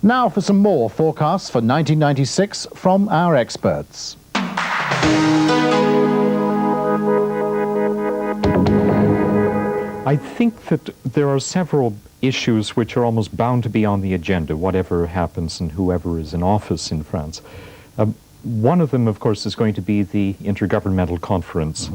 Now for some more forecasts for 1996 from our experts. I think that there are several issues which are almost bound to be on the agenda, whatever happens and whoever is in office in France. One of them, of course, is going to be the Intergovernmental Conference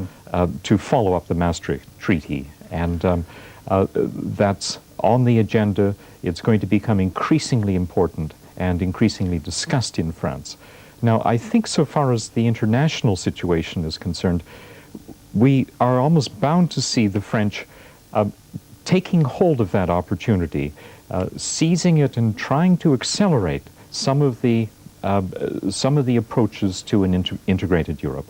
to follow up the Maastricht Treaty. And that's on the agenda. It's going to become increasingly important and increasingly discussed in France. Now, I think so far as the international situation is concerned, we are almost bound to see the French taking hold of that opportunity, seizing it and trying to accelerate some of the approaches to an integrated Europe.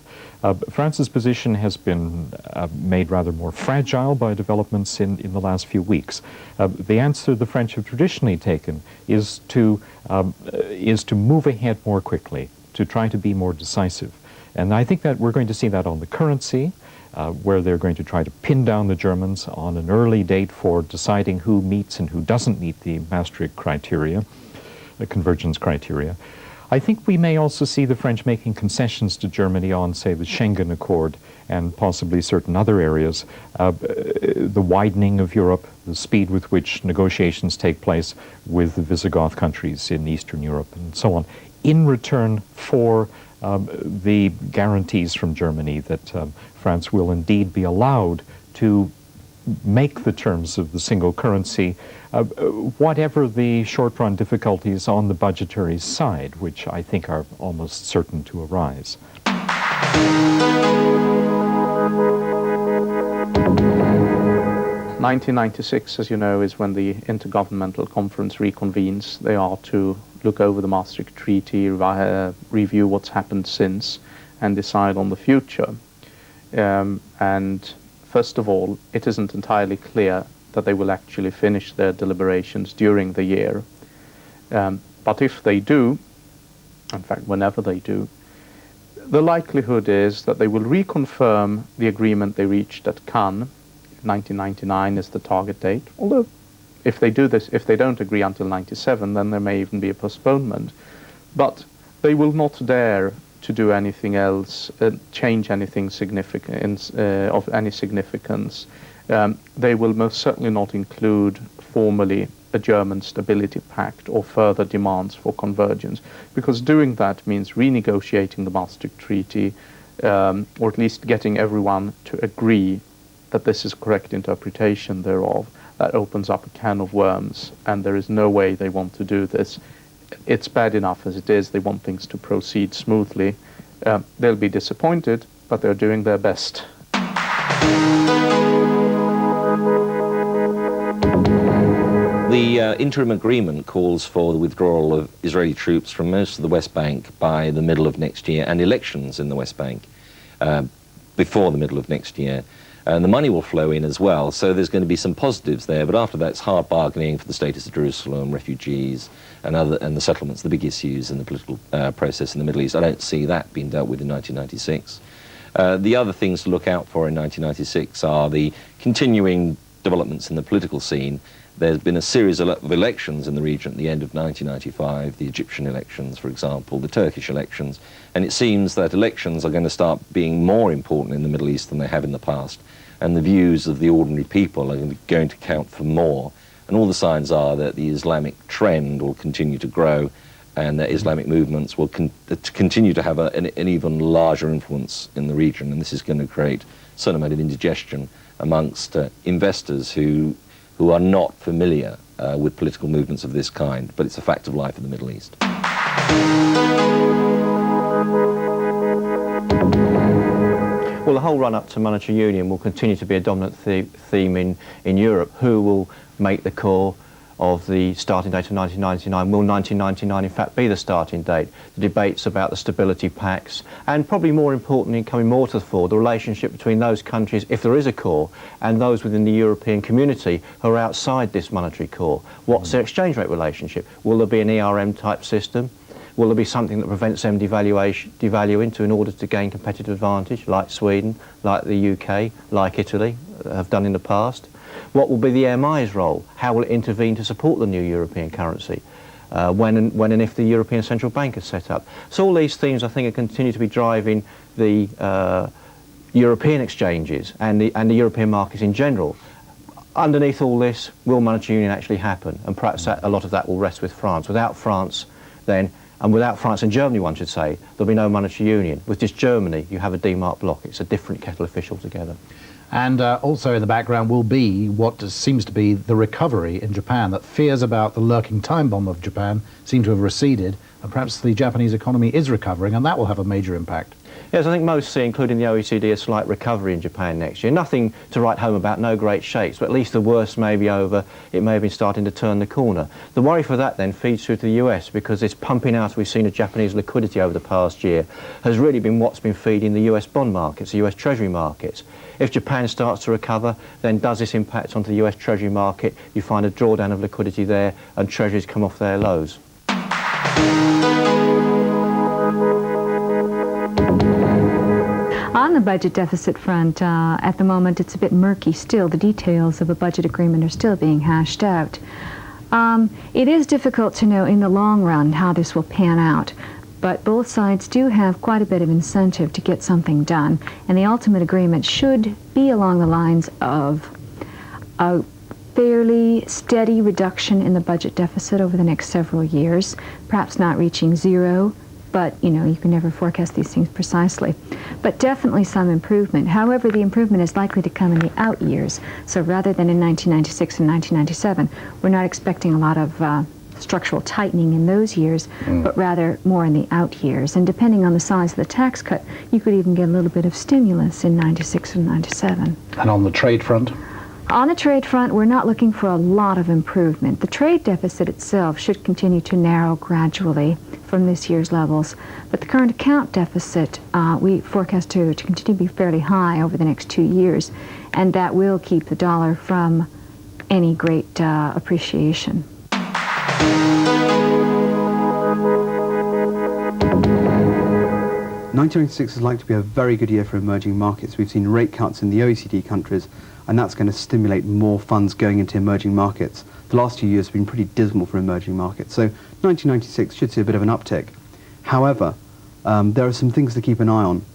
France's position has been made rather more fragile by developments in the last few weeks. The answer the French have traditionally taken is to move ahead more quickly, to try to be more decisive. And I think that we're going to see that on the currency, where they're going to try to pin down the Germans on an early date for deciding who meets and who doesn't meet the Maastricht criteria, the convergence criteria. I think we may also see the French making concessions to Germany on, say, the Schengen Accord and possibly certain other areas, the widening of Europe, the speed with which negotiations take place with the Visigoth countries in Eastern Europe and so on, in return for the guarantees from Germany that France will indeed be allowed to make the terms of the single currency, whatever the short-run difficulties on the budgetary side, which I think are almost certain to arise. 1996, as you know, is when the Intergovernmental Conference reconvenes. They are to look over the Maastricht Treaty, review what's happened since, and decide on the future. And first of all, it isn't entirely clear that they will actually finish their deliberations during the year. But if they do, in fact, whenever they do, the likelihood is that they will reconfirm the agreement they reached at Cannes. 1999 is the target date. Although, if they do this, if they don't agree until 97, then there may even be a postponement. But they will not dare to do anything else, change anything significant of any significance. They will most certainly not include formally a German stability pact or further demands for convergence, because doing that means renegotiating the Maastricht Treaty, or at least getting everyone to agree that this is correct interpretation thereof. That opens up a can of worms, and there is no way they want to do this. It's bad enough as it is. They want things to proceed smoothly. They'll be disappointed, but they're doing their best. The interim agreement calls for the withdrawal of Israeli troops from most of the West Bank by the middle of next year, and elections in the West Bank before the middle of next year. And the money will flow in as well, so there's going to be some positives there, but after that it's hard bargaining for the status of Jerusalem, refugees, and the settlements, the big issues in the political process in the Middle East. I don't see that being dealt with in 1996. The other things to look out for in 1996 are the continuing developments in the political scene. There's been a series of elections in the region at the end of 1995, the Egyptian elections, for example, the Turkish elections, and it seems that elections are going to start being more important in the Middle East than they have in the past, and the views of the ordinary people are going to count for more. And all the signs are that the Islamic trend will continue to grow, and that Islamic movements will continue to have an even larger influence in the region, and this is going to create a certain amount of indigestion amongst investors who are not familiar with political movements of this kind, but it's a fact of life in the Middle East. Well, the whole run-up to monetary union will continue to be a dominant theme in Europe. Who will make the call of the starting date of 1999? Will 1999 in fact be the starting date? The debates about the stability pacts, and probably more importantly, coming more to the fore, the relationship between those countries, if there is a core, and those within the European community who are outside this monetary core. What's their exchange rate relationship? Will there be an ERM type system? Will there be something that prevents them devaluing in order to gain competitive advantage, like Sweden, like the UK, like Italy have done in the past? What will be the MI's role? How will it intervene to support the new European currency? when and if the European Central Bank is set up. So all these themes, I think, continue to be driving the European exchanges and the European markets in general. Underneath all this, will monetary union actually happen? And perhaps a lot of that will rest with France. Without France, then, and without France and Germany, one should say, there'll be no monetary union. With just Germany, you have a demarked bloc. It's a different kettle of fish altogether. And also in the background will be what seems to be the recovery in Japan, that fears about the lurking time bomb of Japan seem to have receded, and perhaps the Japanese economy is recovering, and that will have a major impact. Yes, I think most see, including the OECD, a slight recovery in Japan next year. Nothing to write home about, no great shakes, but at least the worst may be over. It may have been starting to turn the corner. The worry for that then feeds through to the US, because this pumping out we've seen of Japanese liquidity over the past year has really been what's been feeding the US bond markets, the US Treasury markets. If Japan starts to recover, then does this impact onto the US Treasury market? You find a drawdown of liquidity there, and Treasuries come off their lows. On the budget deficit front, at the moment it's a bit murky still. The details of a budget agreement are still being hashed out. It is difficult to know in the long run how this will pan out, but both sides do have quite a bit of incentive to get something done, and the ultimate agreement should be along the lines of a fairly steady reduction in the budget deficit over the next several years, perhaps not reaching zero, but you know, you can never forecast these things precisely. But definitely some improvement. However, the improvement is likely to come in the out years. So rather than in 1996 and 1997, we're not expecting a lot of structural tightening in those years, but rather more in the out years. And depending on the size of the tax cut, you could even get a little bit of stimulus in 96 and 97. And on the trade front? On the trade front, we're not looking for a lot of improvement. The trade deficit itself should continue to narrow gradually from this year's levels, but the current account deficit we forecast to continue to be fairly high over the next 2 years, and that will keep the dollar from any great appreciation. 1996 is likely to be a very good year for emerging markets. We've seen rate cuts in the OECD countries, and that's going to stimulate more funds going into emerging markets. The last 2 years have been pretty dismal for emerging markets, so 1996 should see a bit of an uptick. However, there are some things to keep an eye on.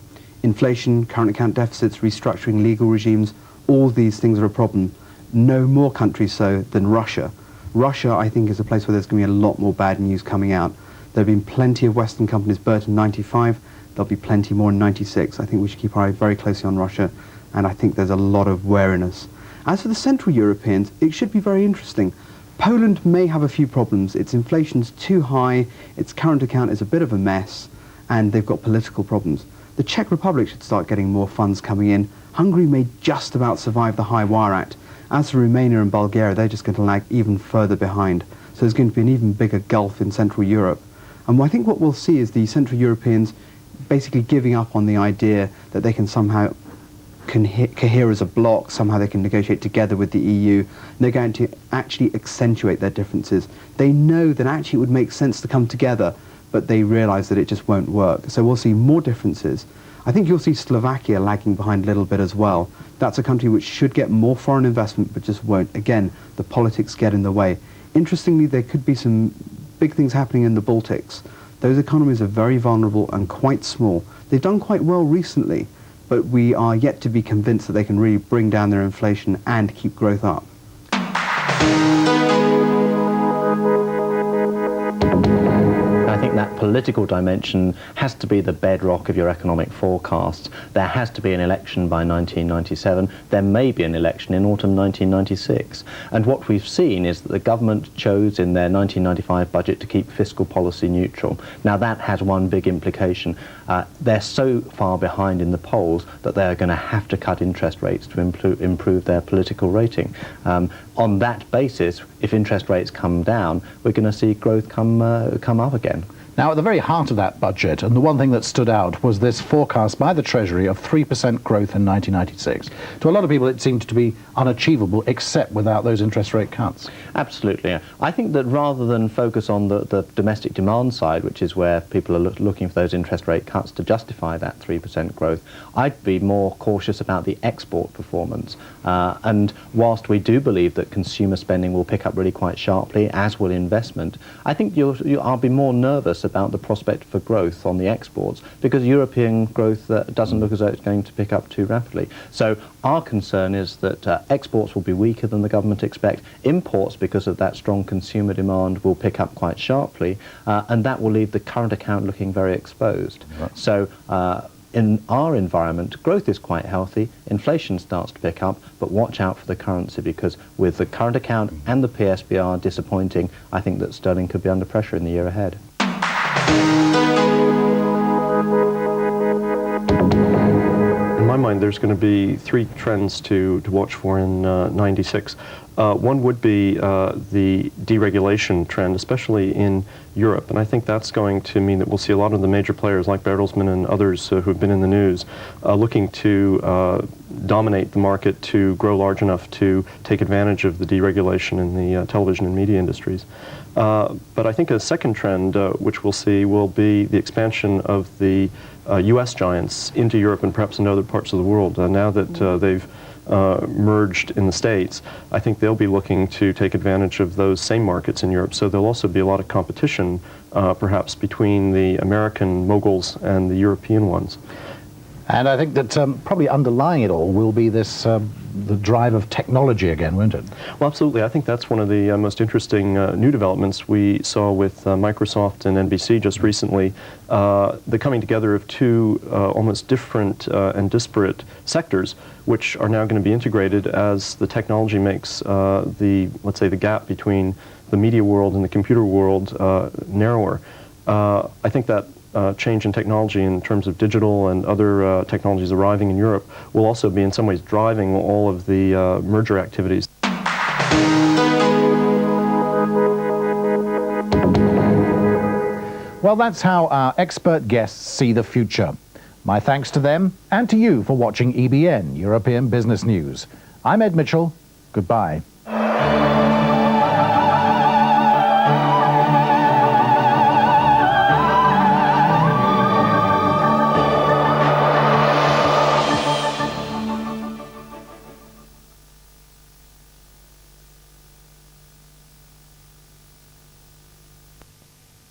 Inflation, current account deficits, restructuring, legal regimes, all these things are a problem. No more countries so than Russia. Russia, I think, is a place where there's going to be a lot more bad news coming out. There have been plenty of Western companies burnt in 95. There'll be plenty more in 96. I think we should keep our eye very closely on Russia, and I think there's a lot of wariness. As for the Central Europeans, it should be very interesting. Poland may have a few problems. Its inflation's too high, its current account is a bit of a mess, and they've got political problems. The Czech Republic should start getting more funds coming in. Hungary may just about survive the High Wire Act. As for Romania and Bulgaria, they're just going to lag even further behind. So there's going to be an even bigger gulf in Central Europe. And I think what we'll see is the Central Europeans basically giving up on the idea that they can somehow cohere as a bloc, somehow they can negotiate together with the EU, and they're going to actually accentuate their differences. They know that actually it would make sense to come together, but they realise that it just won't work. So we'll see more differences. I think you'll see Slovakia lagging behind a little bit as well. That's a country which should get more foreign investment, but just won't. Again, the politics get in the way. Interestingly, there could be some big things happening in the Baltics. Those economies are very vulnerable and quite small. They've done quite well recently, but we are yet to be convinced that they can really bring down their inflation and keep growth up. I think that political dimension has to be the bedrock of your economic forecasts. There has to be an election by 1997. There may be an election in autumn 1996. And what we've seen is that the government chose in their 1995 budget to keep fiscal policy neutral. Now that has one big implication. They're so far behind in the polls that they're going to have to cut interest rates to improve their political rating. On that basis, if interest rates come down, we're going to see growth come up again. Now, at the very heart of that budget, and the one thing that stood out, was this forecast by the Treasury of 3% growth in 1996. To a lot of people, it seemed to be unachievable, except without those interest rate cuts. Absolutely. I think that rather than focus on the domestic demand side, which is where people are looking for those interest rate cuts to justify that 3% growth, I'd be more cautious about the export performance. And whilst we do believe that consumer spending will pick up really quite sharply, as will investment, I think I'll be more nervous about the prospect for growth on the exports, because European growth doesn't look as though it's going to pick up too rapidly. So our concern is that exports will be weaker than the government expect. Imports, because of that strong consumer demand, will pick up quite sharply, and that will leave the current account looking very exposed. Right. So in our environment, growth is quite healthy, inflation starts to pick up, but watch out for the currency, because with the current account and the PSBR disappointing, I think that sterling could be under pressure in the year ahead. In my mind, there's going to be three trends to watch for in 96. One would be the deregulation trend, especially in Europe, and I think that's going to mean that we'll see a lot of the major players like Bertelsmann and others who've been in the news looking to dominate the market, to grow large enough to take advantage of the deregulation in the television and media industries. But I think a second trend which we'll see will be the expansion of the U.S. giants into Europe and perhaps into other parts of the world. Now that they've merged in the States, I think they'll be looking to take advantage of those same markets in Europe. So there'll also be a lot of competition, perhaps, between the American moguls and the European ones. And I think that probably underlying it all will be this the drive of technology again, won't it? Well, absolutely. I think that's one of the most interesting new developments we saw with Microsoft and NBC just recently. The coming together of two almost different and disparate sectors, which are now going to be integrated as the technology makes let's say, the gap between the media world and the computer world narrower. I think that change in technology in terms of digital and other technologies arriving in Europe will also be in some ways driving all of the merger activities. Well, that's how our expert guests see the future. My thanks to them and to you for watching EBN, European Business News. I'm Ed Mitchell. Goodbye.